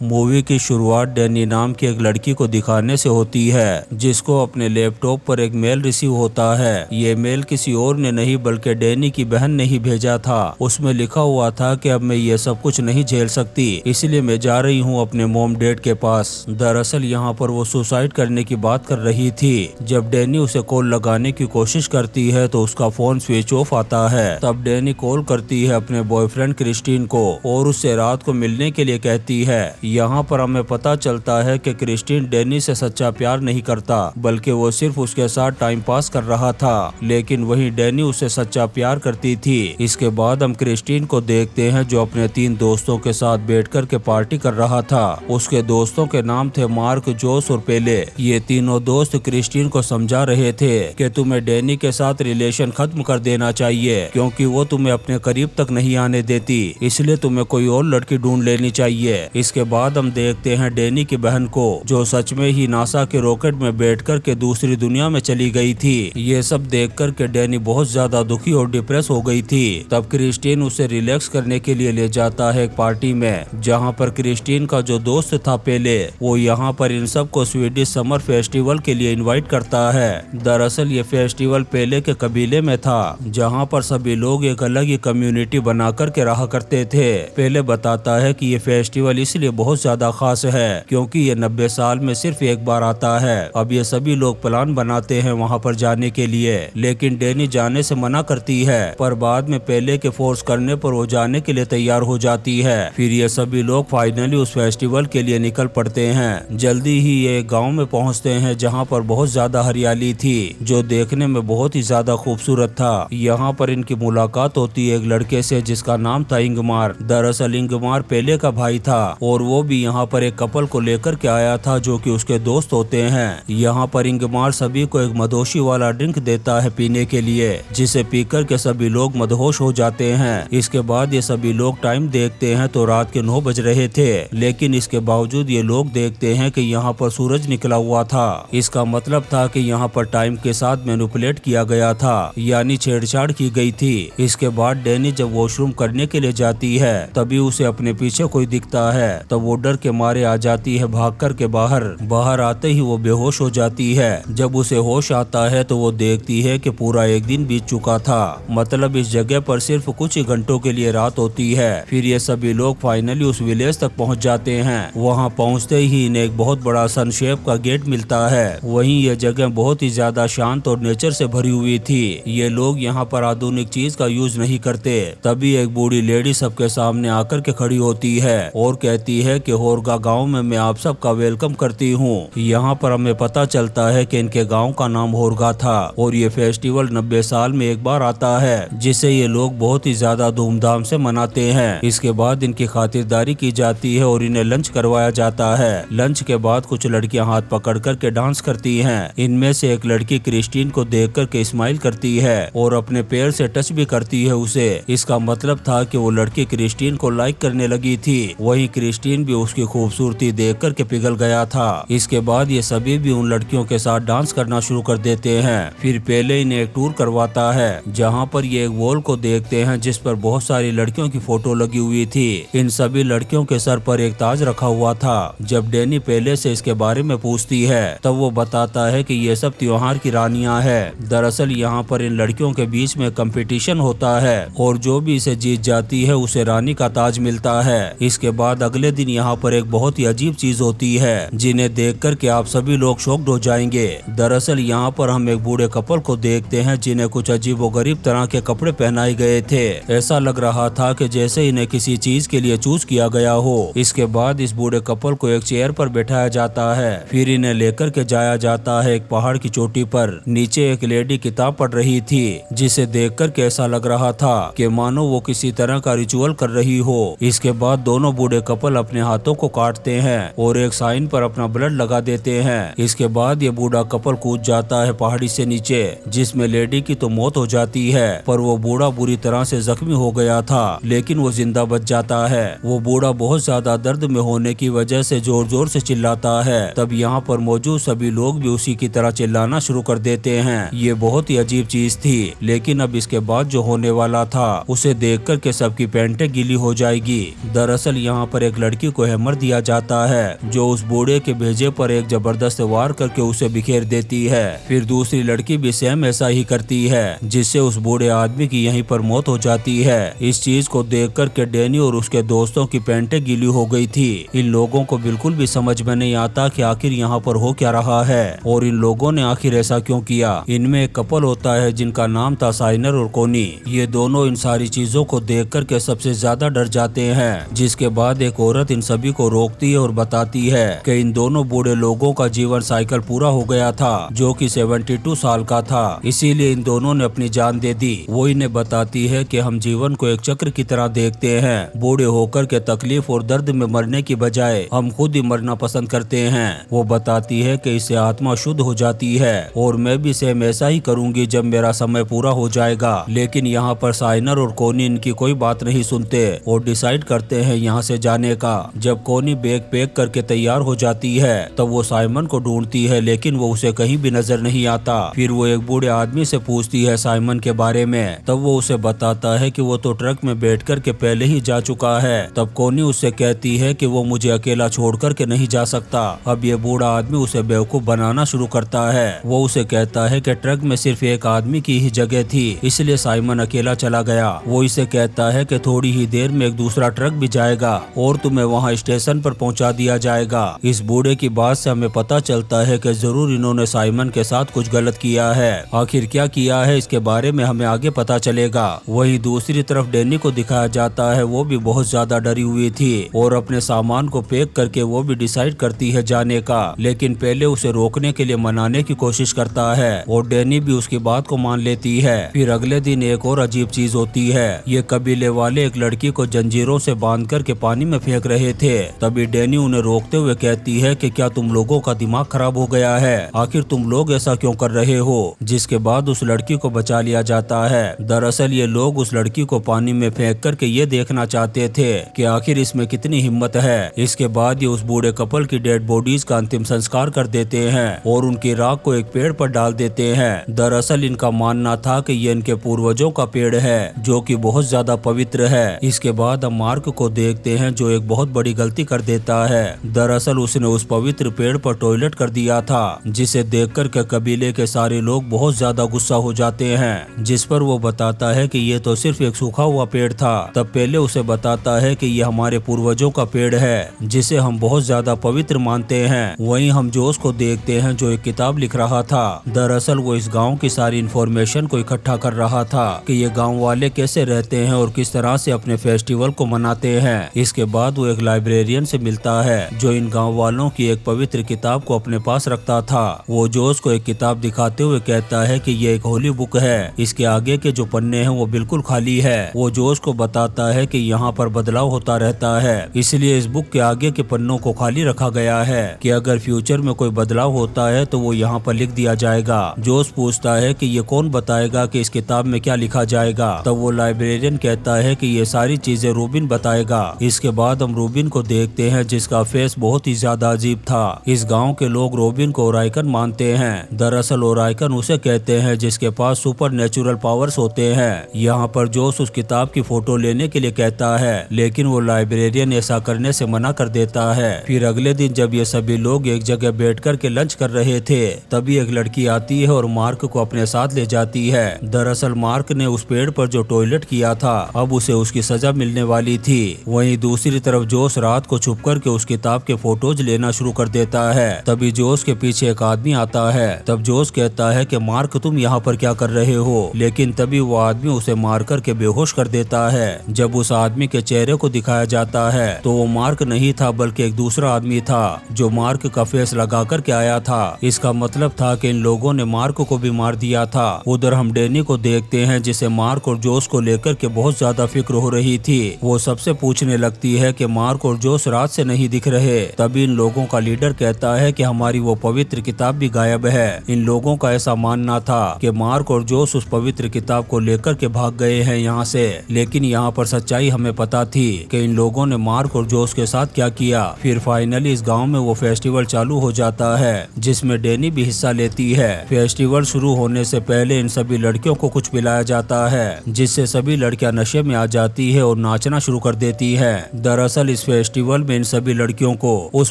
Movie की शुरुआत Danny नाम की एक लड़की को दिखाने से होती है, जिसको अपने लैपटॉप पर एक मेल रिसीव होता है। ये मेल किसी और ने नहीं बल्कि डैनी की बहन ने ही भेजा था। उसमें लिखा हुआ था कि अब मैं ये सब कुछ नहीं झेल सकती, इसलिए मैं जा रही हूँ अपने मॉम डैड के पास। दरअसल यहाँ पर वो सुसाइड करने की बात कर रही थी। जब डैनी उसे कॉल लगाने की कोशिश करती है तो उसका फोन स्विच ऑफ आता है। तब डैनी कॉल करती है अपने बॉयफ्रेंड क्रिस्टीन को और उससे रात को मिलने के लिए कहती है। यहाँ पर हमें पता चलता है कि क्रिस्टीन डैनी से सच्चा प्यार नहीं करता, बल्कि वो सिर्फ उसके साथ टाइम पास कर रहा था। लेकिन वहीं डैनी उसे सच्चा प्यार करती थी। इसके बाद हम क्रिस्टीन को देखते हैं जो अपने 3 दोस्तों के साथ बैठकर के पार्टी कर रहा था। उसके दोस्तों के नाम थे मार्क, जोस और पेले। ये तीनों दोस्त क्रिस्टीन को समझा रहे थे कि तुम्हें डैनी के साथ रिलेशन खत्म कर देना चाहिए, क्योंकि वो तुम्हें अपने करीब तक नहीं आने देती, इसलिए तुम्हें कोई और लड़की ढूंढ लेनी चाहिए। इसके बाद हम देखते हैं डैनी की बहन को, जो सच में ही नासा के रॉकेट में बैठकर के दूसरी दुनिया में चली गई थी। ये सब देखकर के डैनी बहुत ज्यादा दुखी और डिप्रेस हो गई थी। तब क्रिस्टीन उसे रिलैक्स करने के लिए ले जाता है एक पार्टी में, जहाँ पर क्रिस्टीन का जो दोस्त था पेले, वो यहाँ पर इन सब को स्वीडिश समर फेस्टिवल के लिए इनवाइट करता है। दरअसल ये फेस्टिवल पेले के कबीले में था, जहाँ पर सभी लोग एक अलग ही कम्युनिटी बना कर के रहा करते थे। पेले बताता है कि ये फेस्टिवल इसलिए बहुत ज्यादा खास है क्योंकि ये 90 साल में सिर्फ एक बार आता है। अब ये सभी लोग प्लान बनाते हैं वहाँ पर जाने के लिए, लेकिन डैनी जाने से मना करती है, पर बाद में पेले के फोर्स करने पर वो जाने के लिए तैयार हो जाती है। फिर ये सभी लोग फाइनली उस फेस्टिवल के लिए निकल पड़ते हैं। जल्दी ही ये गाँव में पहुँचते हैं जहाँ पर बहुत ज्यादा हरियाली थी, जो देखने में बहुत ही ज्यादा खूबसूरत था। यहाँ पर इनकी मुलाकात होती है एक लड़के से जिसका नाम था इंगमार। दरअसल इंगमार पेले का भाई था और वो भी यहाँ पर एक कपल को लेकर के आया था जो कि उसके दोस्त होते हैं। यहाँ पर इंगमार सभी को एक मदहोशी वाला ड्रिंक देता है पीने के लिए, जिसे पीकर के सभी लोग मदहोश हो जाते हैं। इसके बाद ये सभी लोग टाइम देखते हैं तो रात के 9 बज रहे थे, लेकिन इसके बावजूद ये लोग देखते हैं कि यहाँ पर सूरज निकला हुआ था। इसका मतलब था कि यहाँ पर टाइम के साथ मैनिपुलेट किया गया था, यानी छेड़छाड़ की गई थी। इसके बाद डैनी जब वॉशरूम करने के लिए जाती है, तभी उसे अपने पीछे कोई दिखता है। तब वो डर के मारे आ जाती है भाग कर के बाहर आते ही वो बेहोश हो जाती है। जब उसे होश आता है तो वो देखती है कि पूरा एक दिन बीत चुका था, मतलब इस जगह पर सिर्फ कुछ ही घंटों के लिए रात होती है। फिर ये सभी लोग फाइनली उस विलेज तक पहुंच जाते हैं। वहां पहुंचते ही इन्हें एक बहुत बड़ा सनशेप का गेट मिलता है। वहीं ये जगह बहुत ही ज्यादा शांत और नेचर से भरी हुई थी। ये लोग यहाँ पर आधुनिक चीज का यूज नहीं करते। तभी एक बूढ़ी लेडी सबके सामने आकर के खड़ी होती है और कहती है कि होरगा गांव में मैं आप सबका वेलकम करती हूँ। यहाँ पर हमें पता चलता है कि इनके गांव का नाम होरगा था और ये फेस्टिवल 90 साल में एक बार आता है, जिसे ये लोग बहुत ही ज्यादा धूमधाम से मनाते हैं। इसके बाद इनकी खातिरदारी की जाती है और इन्हें लंच करवाया जाता है। लंच के बाद कुछ लड़कियां हाथ पकड़ कर के डांस करती हैं। इनमें से एक लड़की क्रिस्टीन को देख कर के स्माइल करती है और अपने पैर से टच भी करती है उसे। इसका मतलब था कि वो लड़की क्रिस्टीन को लाइक करने लगी थी। वहीं क्रिस्टीन भी उसकी खूबसूरती देख कर के पिघल गया था। इसके बाद ये सभी भी उन लड़कियों के साथ डांस करना शुरू कर देते हैं। फिर पहले इन्हें एक टूर करवाता है, जहाँ पर ये एक वॉल को देखते हैं जिस पर बहुत सारी लड़कियों की फोटो लगी हुई थी। इन सभी लड़कियों के सर पर एक ताज रखा हुआ था। जब डैनी पहले से इसके बारे में पूछती है, तब वो बताता है कि ये सब त्योहार की रानियां हैं। दरअसल यहाँ पर इन लड़कियों के बीच में कंपटीशन होता है और जो भी इसे जीत जाती है उसे रानी का ताज मिलता है। इसके बाद अगले दिन यहाँ पर एक बहुत ही अजीब चीज होती है, जिन्हें देख कर के आप सभी लोग शॉक्ड हो जाएंगे। दरअसल यहाँ पर हम एक बूढ़े कपल को देखते हैं जिन्हें कुछ अजीबोगरीब तरह के कपड़े पहनाए गए थे। ऐसा लग रहा था कि जैसे इन्हें किसी चीज के लिए चूज किया गया हो। इसके बाद इस बूढ़े कपल को एक चेयर पर बैठाया जाता है। फिर इन्हें लेकर के जाया जाता है एक पहाड़ की चोटी पर। नीचे एक लेडी किताब पढ़ रही थी, जिसे देख कर के ऐसा लग रहा था कि मानो वो किसी तरह का रिचुअल कर रही हो। इसके बाद दोनों बूढ़े कपल अपने हाथों को काटते हैं और एक साइन पर अपना ब्लड लगा देते हैं। इसके बाद ये बूढ़ा कपल कूद जाता है पहाड़ी से नीचे, जिसमें लेडी की तो मौत हो जाती है, पर वो बूढ़ा बुरी तरह से जख्मी हो गया था, लेकिन वो जिंदा बच जाता है। वो बूढ़ा बहुत ज्यादा दर्द में होने की वजह से जोर जोर से चिल्लाता है। तब यहाँ पर मौजूद सभी लोग भी उसी की तरह चिल्लाना शुरू कर देते हैं। ये बहुत ही अजीब चीज थी, लेकिन अब इसके बाद जो होने वाला था उसे देख कर के सबकी पैंटें गीली हो जाएगी। दरअसल यहाँ पर एक लड़की लड़की को हैमर दिया जाता है जो उस बूढ़े के भेजे पर एक जबरदस्त वार करके उसे बिखेर देती है। फिर दूसरी लड़की भी सेम ऐसा ही करती है जिससे उस बूढ़े आदमी की यहीं पर मौत हो जाती है। इस चीज को देख कर के डैनी और उसके दोस्तों की पैंटें गीली हो गई थी। इन लोगों को बिल्कुल भी समझ में नहीं आता कि आखिर यहाँ पर हो क्या रहा है और इन लोगों ने आखिर ऐसा क्यों किया। इनमें एक कपल होता है जिनका नाम था साइनर और कोनी। ये दोनों इन सारी चीजों को देख कर के सबसे ज्यादा डर जाते हैं। जिसके बाद एक औरत इन सभी को रोकती है और बताती है कि इन दोनों बूढ़े लोगों का जीवन साइकिल पूरा हो गया था जो कि 72 साल का था, इसीलिए इन दोनों ने अपनी जान दे दी। वो इन्हें बताती है कि हम जीवन को एक चक्र की तरह देखते हैं। बूढ़े होकर के तकलीफ और दर्द में मरने की बजाय हम खुद ही मरना पसंद करते हैं। वो बताती है कि इससे आत्मा शुद्ध हो जाती है और मैं भी सेम ऐसा ही करूंगी जब मेरा समय पूरा हो जाएगा। लेकिन यहाँ पर साइनर और कोनी इनकी कोई बात नहीं सुनते और डिसाइड करते हैं यहाँ से जाने का। जब कोनी बैग पैक करके तैयार हो जाती है तब वो साइमन को ढूंढती है लेकिन वो उसे कहीं भी नजर नहीं आता। फिर वो एक बूढ़े आदमी से पूछती है साइमन के बारे में। तब वो उसे बताता है कि वो तो ट्रक में बैठ कर के पहले ही जा चुका है। तब कोनी उससे कहती है कि वो मुझे अकेला छोड़ कर के नहीं जा सकता। अब ये बूढ़ा आदमी उसे बेवकूफ बनाना शुरू करता है। वो उसे कहता है कि ट्रक में सिर्फ एक आदमी की ही जगह थी इसलिए साइमन अकेला चला गया। वो इसे कहता है कि थोड़ी ही देर में एक दूसरा ट्रक भी जाएगा और तुम्हें वहाँ स्टेशन पर पहुँचा दिया जाएगा। इस बूढ़े की बात से हमें पता चलता है कि जरूर इन्होंने साइमन के साथ कुछ गलत किया है। आखिर क्या किया है इसके बारे में हमें आगे पता चलेगा। वहीं दूसरी तरफ डैनी को दिखाया जाता है। वो भी बहुत ज्यादा डरी हुई थी और अपने सामान को पैक करके वो भी डिसाइड करती है जाने का, लेकिन पहले उसे रोकने के लिए मनाने की कोशिश करता है और डैनी भी उसकी बात को मान लेती है। फिर अगले दिन एक और अजीब चीज होती है। ये कबीले वाले एक लड़की को जंजीरों से बांध करके पानी में फेंक रहे थे। तभी डैनी उन्हें रोकते हुए कहती है कि क्या तुम लोगों का दिमाग खराब हो गया है, आखिर तुम लोग ऐसा क्यों कर रहे हो। जिसके बाद उस लड़की को बचा लिया जाता है। दरअसल ये लोग उस लड़की को पानी में फेंक करके ये देखना चाहते थे कि आखिर इसमें कितनी हिम्मत है। इसके बाद ये उस बूढ़े कपल की डेड बॉडीज का अंतिम संस्कार कर देते हैं और उनकी राख को एक पेड़ पर डाल देते हैं। दरअसल इनका मानना था कि ये इनके पूर्वजों का पेड़ है जो कि बहुत ज्यादा पवित्र है। इसके बाद हम मार्क को देखते हैं जो एक बहुत बड़ी गलती कर देता है। दरअसल उसने उस पवित्र पेड़ पर टॉयलेट कर दिया था जिसे देखकर के कबीले के सारे लोग बहुत ज्यादा गुस्सा हो जाते हैं। जिस पर वो बताता है कि ये तो सिर्फ एक सूखा हुआ पेड़ था। तब पहले उसे बताता है कि ये हमारे पूर्वजों का पेड़ है जिसे हम बहुत ज्यादा पवित्र मानते हैं। वहीं हम जोश को देखते हैं जो एक किताब लिख रहा था। दरअसल वो इस गांव की सारी इन्फॉर्मेशन को इकट्ठा कर रहा था कि ये गांव वाले कैसे रहते हैं और किस तरह से अपने फेस्टिवल को मनाते हैं। इसके बाद वो एक लाइब्रेरियन से मिलता है जो इन गांव वालों की एक पवित्र किताब को अपने पास रखता था। वो जोश को एक किताब दिखाते हुए कहता है कि ये एक होली बुक है, इसके आगे के जो पन्ने हैं वो बिल्कुल खाली है। वो जोश को बताता है कि यहाँ पर बदलाव होता रहता है इसलिए इस बुक के आगे के पन्नों को खाली रखा गया है कि अगर फ्यूचर में कोई बदलाव होता है तो वो यहाँ पर लिख दिया जाएगा। जोश पूछता है कि ये कौन बताएगा कि इस किताब में क्या लिखा जाएगा। तब वो लाइब्रेरियन कहता है कि ये सारी चीजें रूबिन बताएगा। इसके बाद हम रूबिन को देखते हैं जिसका फेस बहुत ही ज्यादा अजीब था। इस गाँव के लोग रोबिन को ओराइकन मानते हैं। दरअसल ओराइकन उसे कहते हैं जिसके पास सुपर नेचुरल पावर्स होते हैं। यहाँ पर जोश उस किताब की फोटो लेने के लिए कहता है लेकिन वो लाइब्रेरियन ऐसा करने से मना कर देता है। फिर अगले दिन जब ये सभी लोग एक जगह बैठ कर के लंच कर रहे थे तभी एक लड़की आती है और मार्क को अपने साथ ले जाती है। दरअसल मार्क ने उस पेड़ पर जो टॉयलेट किया था अब उसे उसकी सजा मिलने वाली थी। वहीं दूसरी तरफ जोश रात को छुप कर के उस किताब के फोटोज लेना शुरू कर देता है। तभी जोश के पीछे एक आदमी आता है। तब जोश कहता है कि मार्क तुम यहाँ पर क्या कर रहे हो, लेकिन तभी वो आदमी उसे मार कर के बेहोश कर देता है। जब उस आदमी के चेहरे को दिखाया जाता है तो वो मार्क नहीं था बल्कि एक दूसरा आदमी था जो मार्क का फेस लगा कर के आया था। इसका मतलब था कि इन लोगों ने मार्क को भी मार दिया था। उधर हम डैनी को देखते हैं जिसे मार्क और जोश को लेकर के बहुत ज्यादा फिक्र हो रही थी। वो सबसे पूछने लगती है कि मार्क और जोश रात से नहीं दिख रहे। तभी इन लोगों का लीडर कहता है कि हमारी वो पवित्र किताब भी गायब है। इन लोगों का ऐसा मानना था कि मार्क और जोश उस पवित्र किताब को लेकर के भाग गए हैं यहाँ से, लेकिन यहाँ पर सच्चाई हमें पता थी कि इन लोगों ने मार्क और जोश के साथ क्या किया। फिर फाइनली इस गांव में वो फेस्टिवल चालू हो जाता है जिसमें डैनी भी हिस्सा लेती है। फेस्टिवल शुरू होने से पहले इन सभी लड़कियों को कुछ पिलाया जाता है जिससे सभी लड़कियां नशे में आ जाती है और नाचना शुरू कर देती है। दरअसल इस फेस्टिवल में इन सभी लड़कियों को उस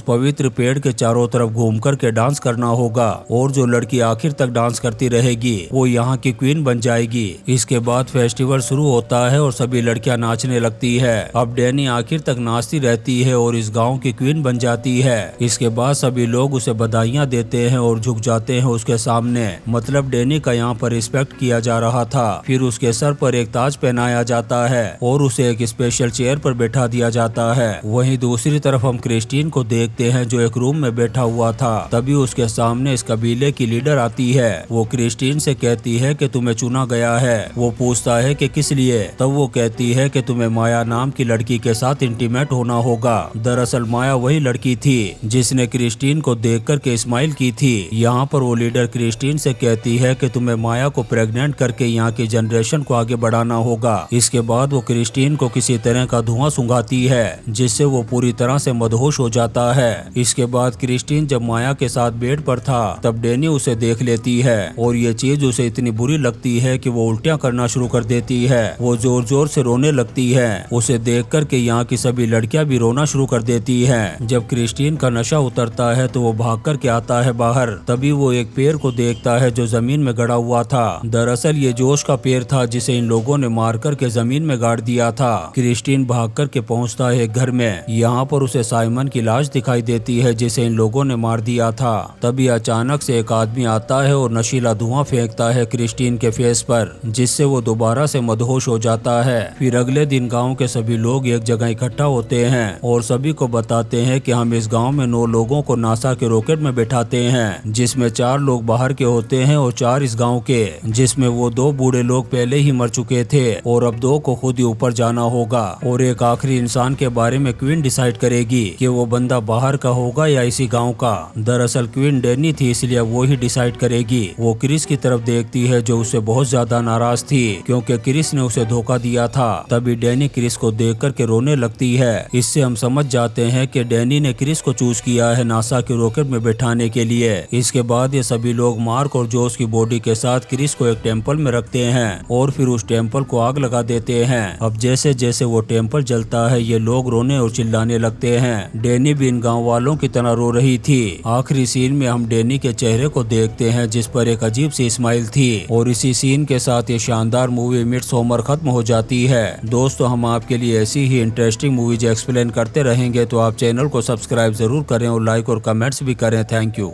पवित्र पेड़ के चारों तरफ घूम कर के डांस करना होगा और जो लड़की आखिर तक डांस करती रहेगी वो यहाँ की क्वीन बन जाएगी। इसके बाद फेस्टिवल शुरू होता है और सभी लड़कियां नाचने लगती है। अब डैनी आखिर तक नाचती रहती है और इस गाँव की क्वीन बन जाती है। इसके बाद सभी लोग उसे बधाइयाँ देते हैं और झुक जाते हैं उसके सामने। मतलब डैनी का यहाँ पर रिस्पेक्ट किया जा रहा था। फिर उसके सर पर एक ताज पहनाया जाता है और उसे एक स्पेशल चेयर पर बैठा दिया जाता है। वहीं दूसरी तरफ हम क्रिस्टीन को देखते हैं जो एक रूम में बैठा हुआ था। तभी उसके सामने इस कबीले की लीडर आती है। वो क्रिस्टीन से कहती है कि तुम्हें चुना गया है। वो पूछता है कि किस लिए। तब वो कहती है कि तुम्हें माया नाम की लड़की के साथ इंटीमेट होना होगा। दरअसल माया वही लड़की थी जिसने क्रिस्टीन को देख कर के स्माइल की थी। यहाँ पर वो लीडर क्रिस्टीन से कहती है कि तुम्हें माया को प्रेग्नेंट करके यहाँ की जनरेशन को आगे बढ़ाना होगा। इसके बाद वो क्रिस्टीन को किसी तरह का धुआं सुंघाती है जिससे वो पूरी तरह से मदहोश हो जाता है। इसके बाद क्रिस्टीन जब माया के साथ बेड पर था तब डैनी उसे देख लेती है और ये चीज उसे इतनी बुरी लगती है कि वो उल्टियां करना शुरू कर देती है। वो जोर जोर से रोने लगती है। उसे देख कर के यहाँ की सभी लड़कियां भी रोना शुरू कर देती हैं। जब क्रिस्टीन का नशा उतरता है तो वो भाग कर के आता है बाहर। तभी वो एक पेड़ को देखता है जो जमीन में गड़ा हुआ था। दरअसल ये जोश का पेड़ था जिसे इन लोगों ने मार कर के जमीन में गाड़ दिया था। क्रिस्टीन भाग कर के पहुँचता है घर में। यहाँ पर उसे साइमन की लाश दिखाई देती है जिसे इन लोगों ने मार दिया था। तभी अचानक से एक आदमी आता है और नशीला धुआं फेंकता है क्रिस्टीन के फेस पर जिससे वो दोबारा से मदहोश हो जाता है। फिर अगले दिन गांव के सभी लोग एक जगह इकट्ठा होते हैं और सभी को बताते हैं कि हम इस गांव में 9 लोगों को नासा के रॉकेट में बैठाते हैं जिसमें 4 लोग बाहर के होते हैं और 4 इस गाँव के, जिसमें वो 2 बूढ़े लोग पहले ही मर चुके थे और अब 2 को खुद ही ऊपर जाना होगा और एक आखिरी इंसान के बारे में क्वीन डिसाइड करेगी कि वो बंदा बाहर का होगा या इसी गांव का। दरअसल क्वीन डैनी थी इसलिए वो ही डिसाइड करेगी। वो क्रिस की तरफ देखती है जो उससे बहुत ज्यादा नाराज थी क्योंकि क्रिस ने उसे धोखा दिया था। तभी डैनी क्रिस को देख कर के रोने लगती है। इससे हम समझ जाते हैं कि डैनी ने क्रिस को चूज किया है नासा के रॉकेट में बैठाने के लिए। इसके बाद ये सभी लोग मार्क और जोश की बॉडी के साथ क्रिस को एक टेम्पल में रखते हैं और फिर उस टेम्पल को आग लगा देते हैं। अब जैसे जैसे वो टेम्पल जलता है ये लोग रोने और चिल्लाने लगते हैं। डैनी भी इन गाँव वालों की तरह रो रही थी। आखिरी सीन में हम डैनी के चेहरे को देखते हैं जिस पर एक अजीब सी स्माइल थी और इसी सीन के साथ ये शानदार मूवी मिडसॉमर खत्म हो जाती है। दोस्तों हम आपके लिए ऐसी ही इंटरेस्टिंग मूवीज एक्सप्लेन करते रहेंगे तो आप चैनल को सब्सक्राइब जरूर करें और लाइक और कमेंट्स भी करें। Thank you.